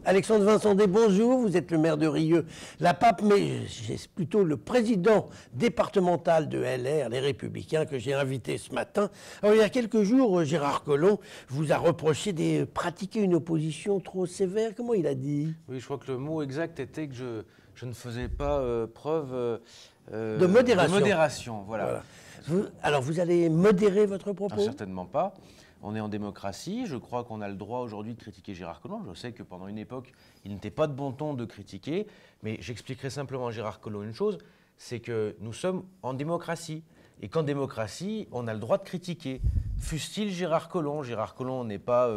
Alexandre Vincendé, bonjour, vous êtes le maire de Rieux, la Pape, mais c'est plutôt le président départemental de LR, les Républicains, que j'ai invité ce matin. Alors, il y a quelques jours, Gérard Collomb vous a reproché de pratiquer une opposition trop sévère. Comment il a dit? Oui, je crois que le mot exact était que je ne faisais pas preuve de modération. De modération, voilà. Alors, vous allez modérer votre propos? Non, certainement pas. On est en démocratie. Je crois qu'on a le droit aujourd'hui de critiquer Gérard Collomb. Je sais que pendant une époque, il n'était pas de bon ton de critiquer. Mais j'expliquerai simplement à Gérard Collomb une chose, c'est que nous sommes en démocratie. Et qu'en démocratie, on a le droit de critiquer. Fût-il Gérard Collomb. Gérard Collomb n'est pas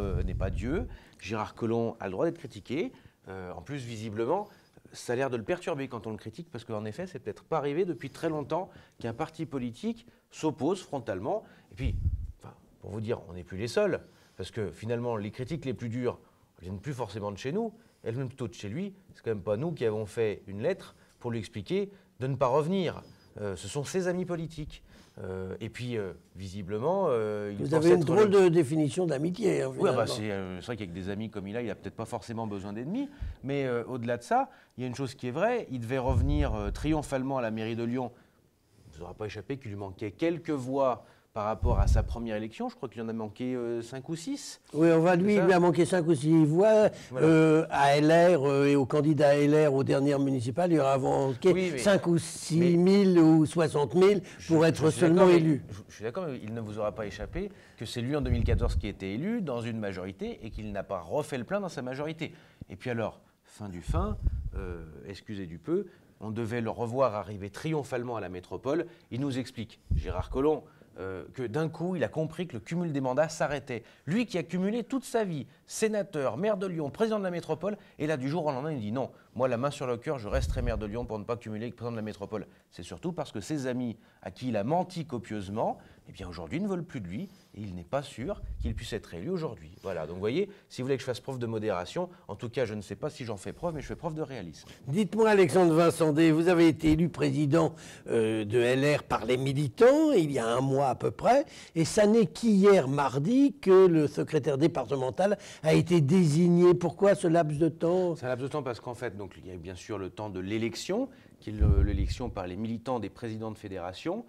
Dieu. Gérard Collomb a le droit d'être critiqué. En plus, visiblement, ça a l'air de le perturber quand on le critique, parce qu'en effet, c'est peut-être pas arrivé depuis très longtemps qu'un parti politique s'oppose frontalement. Et puis, pour vous dire, on n'est plus les seuls, parce que finalement, les critiques les plus dures ne viennent plus forcément de chez nous, elles viennent plutôt de chez lui. C'est quand même pas nous qui avons fait une lettre pour lui expliquer de ne pas revenir. Ce sont ses amis politiques. Et puis, visiblement... vous avez une drôle de définition d'amitié. Hein, oui, c'est vrai qu'avec des amis comme il n'a peut-être pas forcément besoin d'ennemis. Mais au-delà de ça, il y a une chose qui est vraie. Il devait revenir triomphalement à la mairie de Lyon. Il ne vous aura pas échappé qu'il lui manquait quelques voix par rapport à sa première élection. Je crois qu'il en a manqué 5 ou 6. Oui, il lui a manqué 5 ou 6 voix. Voilà. À LR et au candidat LR aux dernières municipales, il aura manqué 5 ou 6 000 ou 60 000 pour être seulement élu. Je suis d'accord, mais il ne vous aura pas échappé que c'est lui en 2014 qui a été élu dans une majorité et qu'il n'a pas refait le plein dans sa majorité. Et puis alors, fin du fin, excusez du peu, on devait le revoir arriver triomphalement à la métropole. Il nous explique, Gérard Collomb, que d'un coup, il a compris que le cumul des mandats s'arrêtait. Lui qui a cumulé toute sa vie, sénateur, maire de Lyon, président de la métropole, et là, du jour au lendemain, il dit non, moi, la main sur le cœur, je resterai maire de Lyon pour ne pas cumuler avec président de la métropole. C'est surtout parce que ses amis, à qui il a menti copieusement, eh bien aujourd'hui, ne veulent plus de lui, et il n'est pas sûr qu'il puisse être élu aujourd'hui. Voilà, donc vous voyez, si vous voulez que je fasse preuve de modération, en tout cas, je ne sais pas si j'en fais preuve, mais je fais preuve de réalisme. Dites-moi, Alexandre Vincendé, vous avez été élu président de LR par les militants, il y a un mois à peu près, et ça n'est qu'hier, mardi, que le secrétaire départemental a été désigné. Pourquoi ce laps de temps? C'est un laps de temps parce qu'en fait, donc, il y a bien sûr le temps de l'élection, qui est l'élection par les militants des présidents de fédération,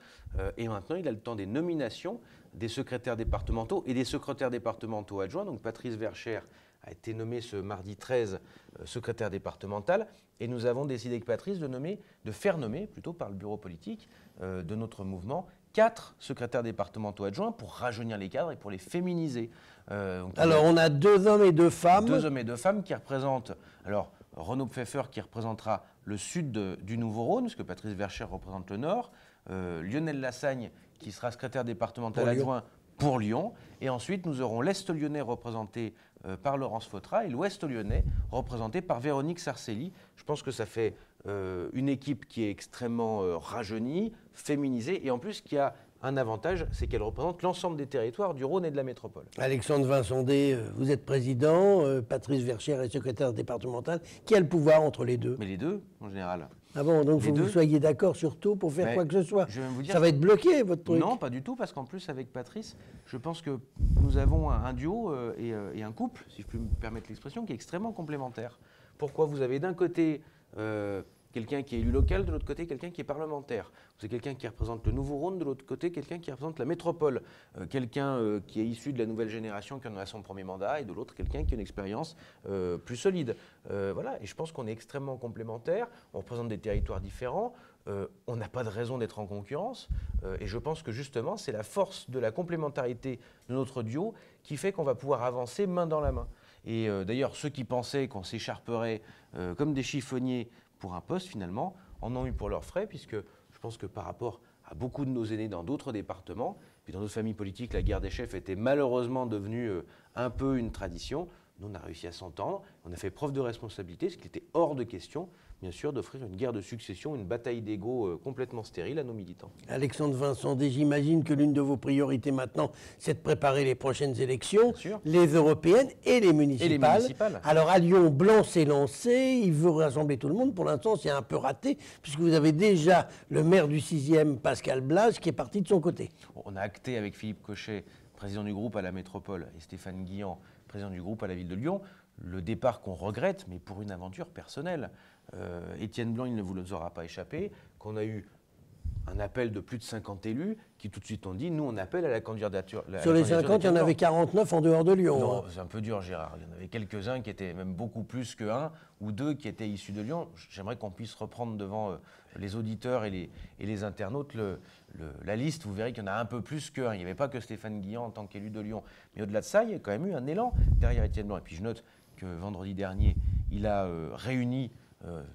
et maintenant il a le temps des nominations des secrétaires départementaux et des secrétaires départementaux adjoints. Donc Patrice Verchères a été nommé ce mardi 13 secrétaire départemental, et nous avons décidé avec Patrice de faire nommer plutôt par le bureau politique de notre mouvement 4 secrétaires départementaux adjoints pour rajeunir les cadres et pour les féminiser. Alors on a 2 hommes et 2 femmes. 2 hommes et 2 femmes qui représentent, alors Renaud Pfeffer qui représentera le sud du Nouveau-Rhône, parce que Patrice Verchères représente le nord, Lionel Lassagne qui sera secrétaire départemental adjoint pour Lyon, et ensuite nous aurons l'Est lyonnais représenté par Laurence Fautra et l'Ouest lyonnais représenté par Véronique Sarcelli. Je pense que ça fait une équipe qui est extrêmement rajeunie, féminisée, et en plus qui a un avantage, c'est qu'elle représente l'ensemble des territoires du Rhône et de la métropole. Alexandre Vincendé, vous êtes président, Patrice Verchères est secrétaire départemental. Qui a le pouvoir entre les deux? Mais les deux, en général. Ah bon, donc il faut que vous soyez d'accord sur tout pour faire quoi que ce soit. Je vais vous dire, ça va être bloqué, votre truc? Non, pas du tout, parce qu'en plus, avec Patrice, je pense que nous avons un duo et un couple, si je puis me permettre l'expression, qui est extrêmement complémentaire. Pourquoi? Vous avez d'un côté quelqu'un qui est élu local, de l'autre côté quelqu'un qui est parlementaire. Vous avez quelqu'un qui représente le Nouveau-Rhône, de l'autre côté quelqu'un qui représente la métropole. Quelqu'un qui est issu de la nouvelle génération, qui en a son premier mandat, et de l'autre quelqu'un qui a une expérience plus solide. Voilà, et je pense qu'on est extrêmement complémentaires, on représente des territoires différents, on n'a pas de raison d'être en concurrence, et je pense que justement c'est la force de la complémentarité de notre duo qui fait qu'on va pouvoir avancer main dans la main. Et d'ailleurs, ceux qui pensaient qu'on s'écharperait comme des chiffonniers pour un poste, finalement, en ont eu pour leurs frais, puisque je pense que par rapport à beaucoup de nos aînés dans d'autres départements, puis dans d'autres familles politiques, la guerre des chefs était malheureusement devenue un peu une tradition. Nous, on a réussi à s'entendre, on a fait preuve de responsabilité, ce qui était hors de question, bien sûr, d'offrir une guerre de succession, une bataille d'ego complètement stérile à nos militants. Alexandre Vincendé, j'imagine que l'une de vos priorités maintenant, c'est de préparer les prochaines élections, les européennes et les municipales. Alors à Lyon, Blanc s'est lancé, il veut rassembler tout le monde. Pour l'instant, c'est un peu raté, puisque vous avez déjà le maire du 6e, Pascal Blas, qui est parti de son côté. On a acté avec Philippe Cochet, président du groupe à la métropole, et Stéphane Guillan, président du groupe à la ville de Lyon, le départ qu'on regrette, mais pour une aventure personnelle. Étienne Blanc, il ne vous aura pas échappé, qu'on a eu un appel de plus de 50 élus qui tout de suite ont dit, nous on appelle à la candidature. Sur les 50, il y en avait 49 en dehors de Lyon. Non, c'est un peu dur Gérard, il y en avait quelques-uns qui étaient même beaucoup plus qu'un ou deux qui étaient issus de Lyon. J'aimerais qu'on puisse reprendre devant les auditeurs et les internautes la liste, vous verrez qu'il y en a un peu plus qu'un. Il n'y avait pas que Stéphane Guillan en tant qu'élu de Lyon. Mais au-delà de ça, il y a quand même eu un élan derrière Étienne Blanc. Et puis je note que vendredi dernier, il a réuni,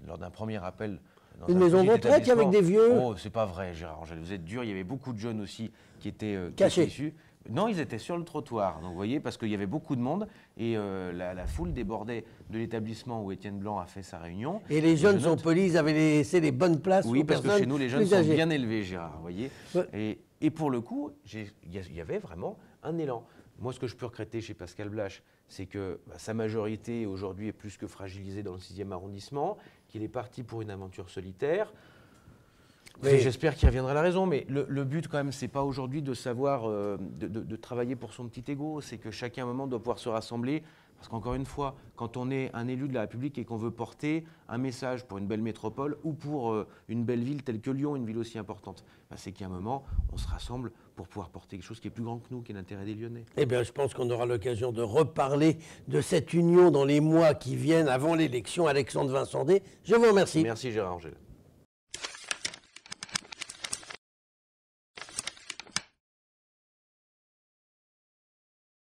lors d'un premier appel, une maison de retraite avec des vieux. Oh, c'est pas vrai, Gérard Angèle, vous êtes dur. Il y avait beaucoup de jeunes aussi qui étaient cachés. Issus. Non, ils étaient sur le trottoir. Donc, vous voyez, parce qu'il y avait beaucoup de monde et la foule débordait de l'établissement où Étienne Blanc a fait sa réunion. Et les jeunes sont polis, ils avaient laissé les bonnes places. Oui, aux parce que chez nous, les jeunes sont âgés. bien élevés, Gérard. Vous voyez. Ouais. Et pour le coup, il y avait vraiment un élan. Moi, ce que je peux regretter chez Pascal Blache, c'est que sa majorité aujourd'hui est plus que fragilisée dans le 6e arrondissement, qu'il est parti pour une aventure solitaire. J'espère qu'il reviendra à la raison, mais le but quand même, c'est pas aujourd'hui de savoir, de travailler pour son petit ego, c'est que chacun à un moment doit pouvoir se rassembler, parce qu'encore une fois, quand on est un élu de la République et qu'on veut porter un message pour une belle métropole ou pour une belle ville telle que Lyon, une ville aussi importante, c'est qu'à un moment, on se rassemble pour pouvoir porter quelque chose qui est plus grand que nous, qui est l'intérêt des Lyonnais. Eh bien, je pense qu'on aura l'occasion de reparler de cette union dans les mois qui viennent avant l'élection. Alexandre Vincendé, je vous remercie. Merci Gérard Angèle.